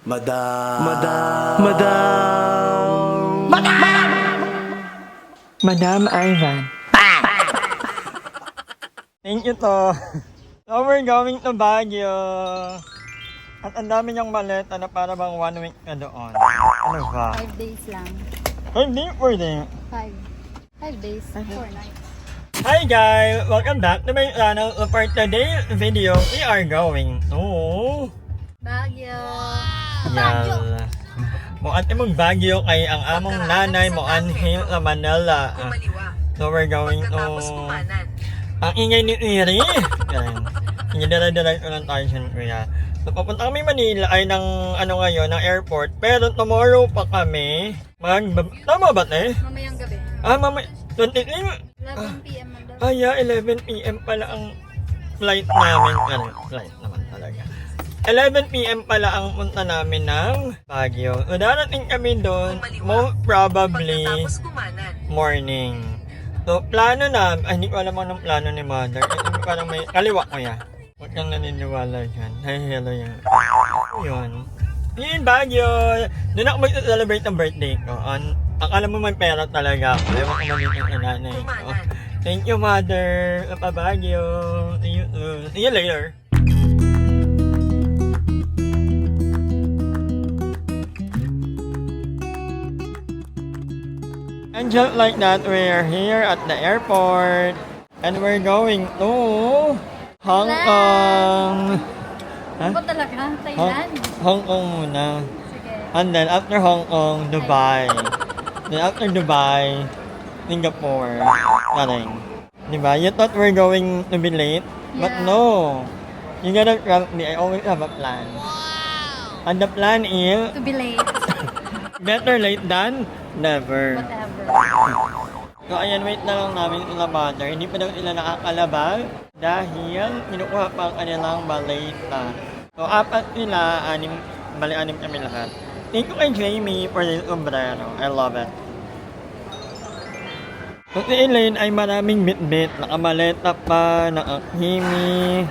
Madam. Madam Ivan. Thank you to. So we're going to Baguio. At ang dami niyang maleta na para bang 1 week na doon. Ano ba? 5 days lang. 5 days per day. 5 days, 4 nights. Hi guys! Welcome back to my channel. For today's video, we are going to Baguio! Yal. Mo ate mong Baguio kay ang among nanay mo anhil sa Manila. So we're going to ang ingay ni Iri. Yan. Inidara-dara ko lang tayo siya kuya. So papunta kami Manila ay ng ano ngayon, ng airport. Pero tomorrow pa kami tama ba eh? Mamayang gabi. Mamay 23 11 p.m. man daw. yeah, 11 p.m. pala ang flight namin. Ano, flight naman talaga. 11 p.m. pala ang punta namin ng Baguio. So, darating kami doon, most probably morning. So, plano na, hindi ko alam anong plano ni Mother. Ito parang may, kaliwa ko ya. Huwag kang naniniwala dyan. Hi, hello yan. Yun. Yun, Baguio. Doon ako mag-celebrate ng birthday ko. Akala mo may pera talaga ako. Ewan ko magiging ang nanay ko. Thank you, Mother. Baguio. See you later. And just like that, we're here at the airport. And we're going to Hong Kong. Ako talaga? Thailand? Hong Kong muna. Sige. And then after Hong Kong, Dubai. Then after Dubai, Singapore. Nothing. Diba? You thought we're going to be late? But Yeah. no. You gotta trust me. I always have a plan. Wow! And the plan is To be late. better late than never. Whatever. So ayan, wait na lang namin sila Mother. Hindi pa daw sila nakakalabag dahil kinukuha pa ang kanilang maleta. So apat sila, bali-anim kami lahat. Thank you kay Jamie for this sombrero. I love it. So si Elaine ay maraming bit-bit. Nakamaleta pa, nakahimi.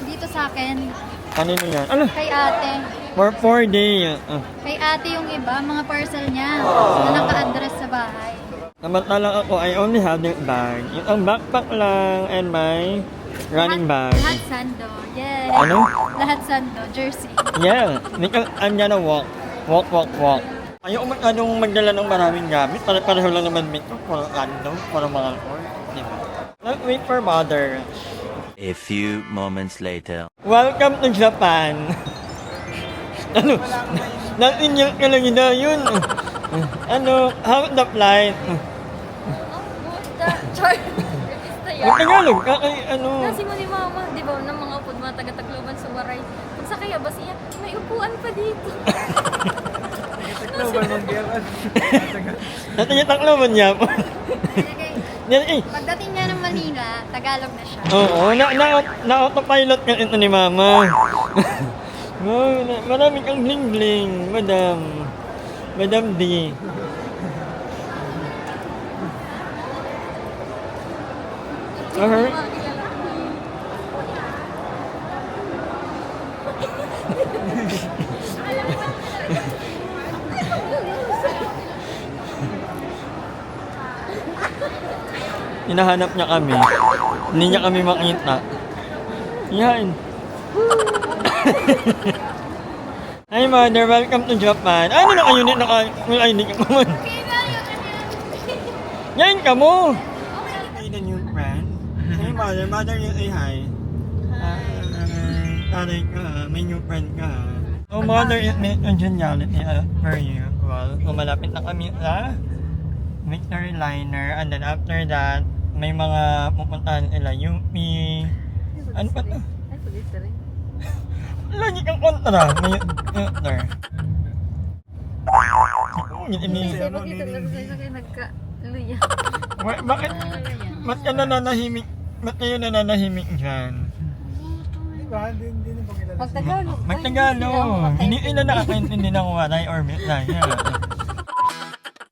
Dito sa akin, Kanino yan? Ano? kay ate. For 4 days. Kay ate yung iba, mga parcel niya na naka-address sa bahay. Samantalang ako, I only have this bag. Yung backpack lang and my running bag. Lahat sando. Yes. Ano? Lahat sando. Jersey. Yeah, because I'm gonna walk. Walk. Ayaw masyadong magdala ng maraming gamit. Pareho lang naman mito. Para random, para mga core. Diba? Let's wait for Mother. A few moments later. Welcome to Japan. Ano? Natin yung kalagina yun. Ano? How's the flight? Char. Yung Tagalog ka kay ano? Kasi mo ni Mama, di ba, ng mga upod mga taga-Tacloban sa Waray. Pag sa kaya ba siya, may upuan pa dito. Natin yung Tacloban niya po. Pagdating niya ng Manila, Tagalog na siya. Oo, na-autopilot ka ito ni Mama. Marami kang bling-bling, Madam. Madam D. Alright. Hinahanap niya kami. Hindi niya kami makita. Yan. Hi Mother, welcome to Japan. Ano naka-unit ay hindi ka naman. Yan ka mo. Hey, the new friend. Hey Mother you say hi. Taray ka, may new friend ka. Oh Mother, it may congeniality for you. Well, malapit na kami sa Victory Liner. And then after that, may mga pupuntahan nila UP. Ano pa to? Ay, police rin. Lagi kang kontra. May kontra. Kasi bakit kayo nagka-luya? Bakit? Ba't ka nananahimik? Ba't kayo nananahimik dyan? Pag-Tagalog. Magtagalog. Hindi nila nakakaintindi ng waray or mitay.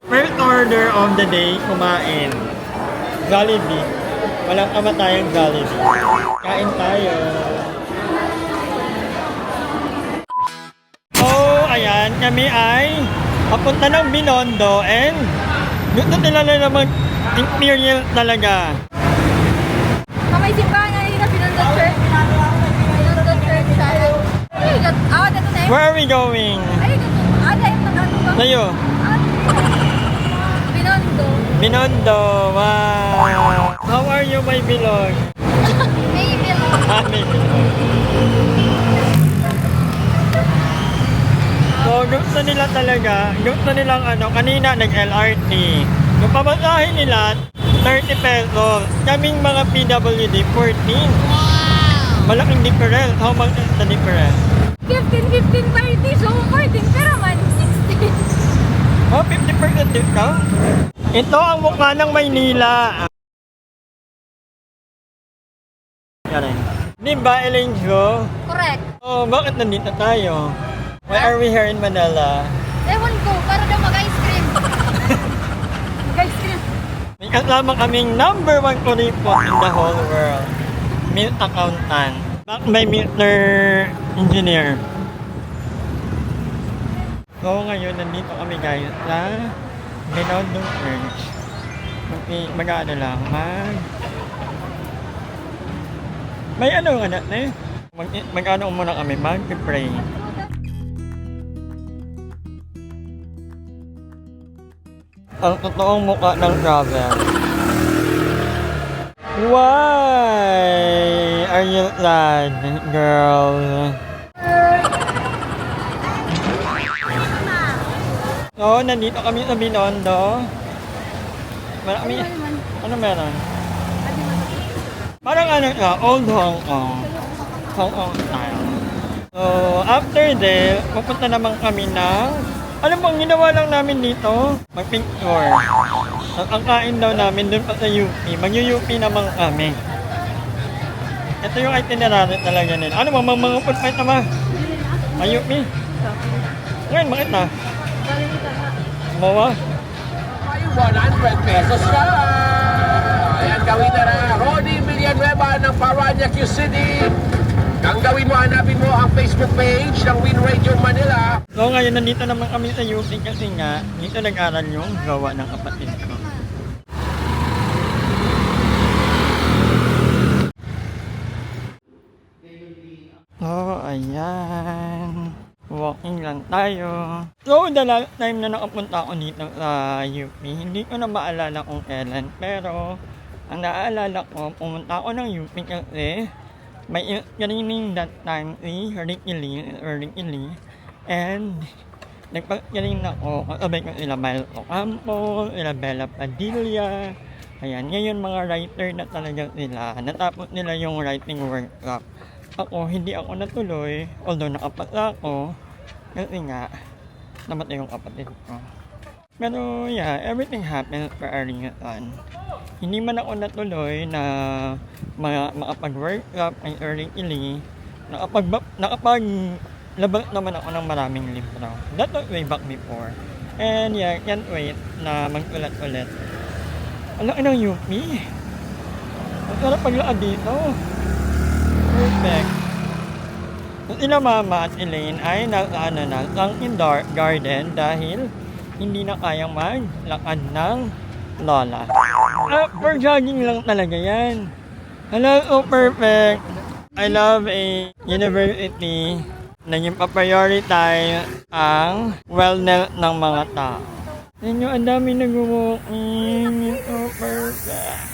First order of the day, kumain. Jollibee. Walang kamatayang Jollibee. Kain tayo. Oh, ayan, kami ay papunta ng Binondo and gusto nila na mag-experience talaga. Kamay simbahan na rin na Binondo Church. Binondo Church tayo. Ay, dito na eh. Where are we going? Ay, dito. Dahil nagano ba? Tayo. Binondo. Binondo, wow. How are you, my bilog? Maybe lang. May bilog. So, gusto nila talaga, gusto nilang kanina nag-LRT. Yung pamasahin nila, 30 pesos. Kaming mga PWD, 14. Malaking difference. How much is the difference? 15, 30. So, 14 pero man, 16. Oh, 50% discount? Ito ang mukha ng Maynila. Yan. Di ba, Elenjo? Correct. Oh, bakit nandito tayo? Why are we here in Manila? Ewan ko, para daw mag-ice cream. Guys, screen. May kasama kaming number 1 kuripot in the whole world. Milk accountant. Back by Mr. Engineer. So ngayon, nandito kami guys sa Binondo Church. Mag-ano lang, may ano nga natin eh. Mag-ano muna kami, mag-pray. Ang totoong mukha ng travel. Why are you sad, girl? Oo, nandito kami sa Binondo. Marami. Ano meron? Parang ano ka, old Hong Kong. Hong Kong style. So, after that, pupunta naman kami ng... Alam mo, ang ginawa lang namin dito, mag-picture. Ang kain daw namin dun pa sa UP. Mag-UP naman kami. Ito yung itinerary talaga nila. Ano mo, mga food fight naman? Ay, UP. Ngayon, bakit na? Mawa? 100 pesos ka! Ayan, gawin na na. Rodi Villanueva ng Parañaque City. Ang gawin mo, hanapin mo ang Facebook page ng Win Radio Manila. So ngayon, nandito naman kami sa UP kasi nga, dito nag-aral yung gawa ng kapatid ko. Oh, ayan. Walking lang tayo. So, the last time na nakapunta ako dito sa UP, hindi ko na maalala kung kailan. Pero, ang naaalala ko, pumunta ako ng UP kasi may screening that time si Ricky Lee. And, nagpag-screen ako, kasabay ko sila Miles Ocampo, sila Bella Padilla. Ayan, ngayon mga writer na talaga sila. Natapos nila yung writing workshop. Ako, hindi ako natuloy, although nakapasa ako, kasi nga, namatay yung kapatid ko. Pero yeah, everything happens for a reason. Hindi man ako natuloy na makapag-workshop ay early, nakapaglabas naman ako ng maraming libro. That was way back before. And yeah, can't wait na magsulat ulit. Ang laki ng UP. Ang sarap paglaan dito. Perfect. Sila Mama at Elaine ay sunken garden dahil hindi na kayang maglakad ng lola. For jogging lang talaga yan. Hello, so perfect. I love a university na yung pa-prioritize ang wellness ng mga tao. Yan yung ang dami nag-walking. So perfect.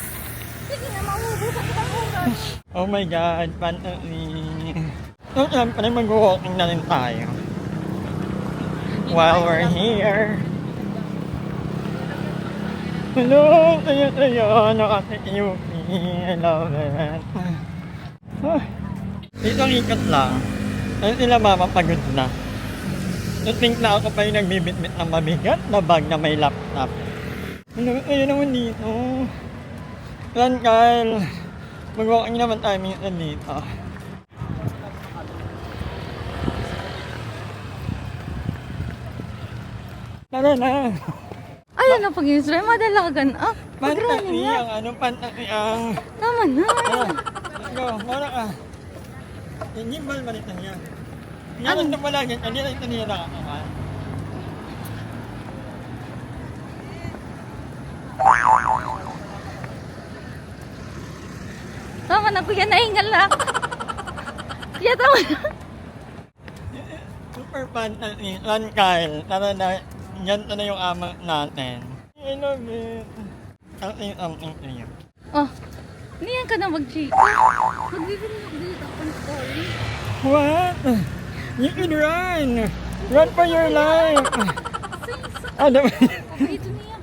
Sige na, mauubusan kita oras. Oh my God, fantasy. So, siyempre, mag-walking na rin tayo. While we're here. Hello, tayo, nakaka-UP. I love it. Dito ang ikat lang. Ayun sila Mama, pagod na. I think na ako pa yung nagbibitbit ng mabigat na bag na may laptop. Hello, tayo naman dito. Yan, Kyle. Mag-walking naman tayo minsan dito. Tara na. Ayun na pag-instry, madalagan. Pantaki ang pantaki ang... Tama na. Tara, let's go. Muna ka. Yung gimbal balitan niya. Ngayon na pala, kanina ito niya nakakaman. Tama na, kuya, nahingal na. Kuya, tama na. Super fun Ron Kyle. Tara na, ganito na yung ama natin. I love it. Ang inyo. Oh, niyan ka na mag-G. Mag-delete ako ng story. What? You can run! Run for your life! Ano ba? Okay, ito niya.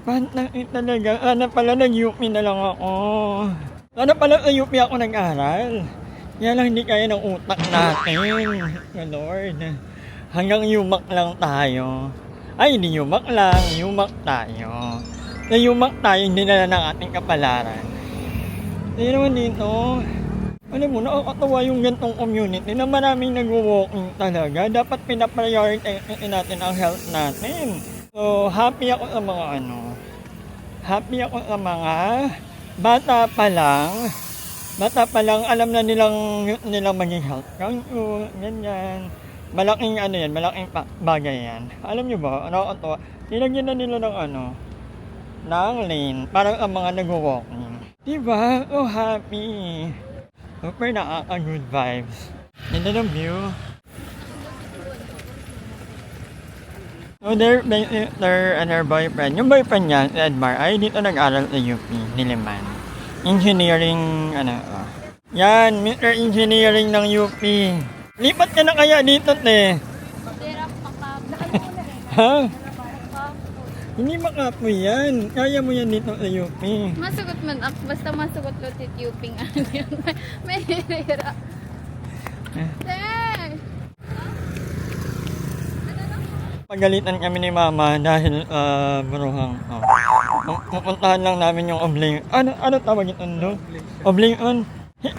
Pantang talaga. Ano pala, nag-UP na lang ako. Ano pala, nag-UP ako nag-aral. Kaya lang hindi kaya ng utak natin. Oh Lord. Hanggang yumak lang tayo. Ay, hindi yumak lang. Yumak tayo. Na yumak tayo, hindi na lang ng ating kapalaran. Hindi naman dito. Alam mo, nakakatawa yung gantong community na maraming nag-walking talaga. Dapat pinaprioritize natin ang health natin. So, happy ako sa mga happy ako sa mga bata pa lang, alam na nilang maging health conscious, ganyan. Malaking malaking bagay yan. Alam nyo ba, nakakatawa, nilagyan na nila ng ng lane, para ang mga nag-walking. Diba? Oh, happy. Super nakaka-good vibes. Ganda ng view. So, their boyfriend. Yung boyfriend niya, si Edmar, ay dito nag-aral sa UP, Niliman. Engineering, Yan, Mr. Engineering ng UP. Lipat ka na kaya dito, te. Sarap makap. Ha? Hindi makapoy yan. Kaya mo yan dito sa UP. Masugot man ako. Basta masugot lutit yuping ano yun. May hirira. Sir! Pagalitan kami ni Mama dahil maruhang. Pupuntahan lang namin yung obling. Ano tawag ito doon? Oblingon?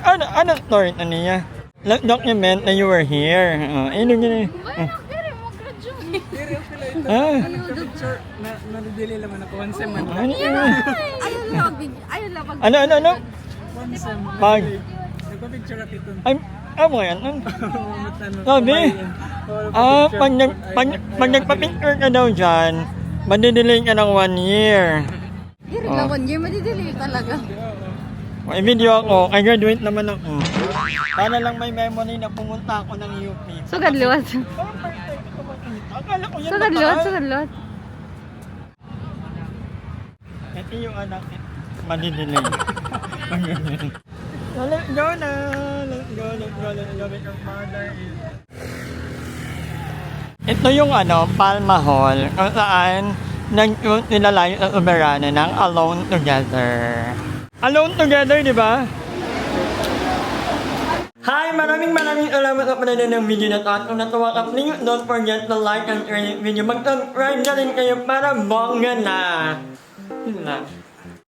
Ano story ito niya? Document na you were here. Ano gini? Bueno, kaya mo graduate. Picture na nadidili naman ako one sem man. Ayun lang, pag... Ano? One sem. Pag. Nagpa-picture at ito. Ay, mo yan. Sabi? Pag nagpa-picture ka daw dyan, madidelay ka ng 1 year. Hindi rin lang 1 year, madidelay talaga. May video ako, I graduate naman ako. Para lang may memory na pumunta ako ng UP. Sugadluwat. Akala ko yan Sugadluwat, mataas. sugadluwat. Ito yung anak, madidelay. So, let's go na. Let's go with your mother. Ito yung Palma Hall, kung saan nilalayo sa Soberano ng Alone Together. Alone Together, di ba? Hi! Maraming salamat sa panonood ng video na to. At kung natuwa ka, please don't forget to like and share this video. Mag-subscribe na rin kayo para bongga na. Yun lang.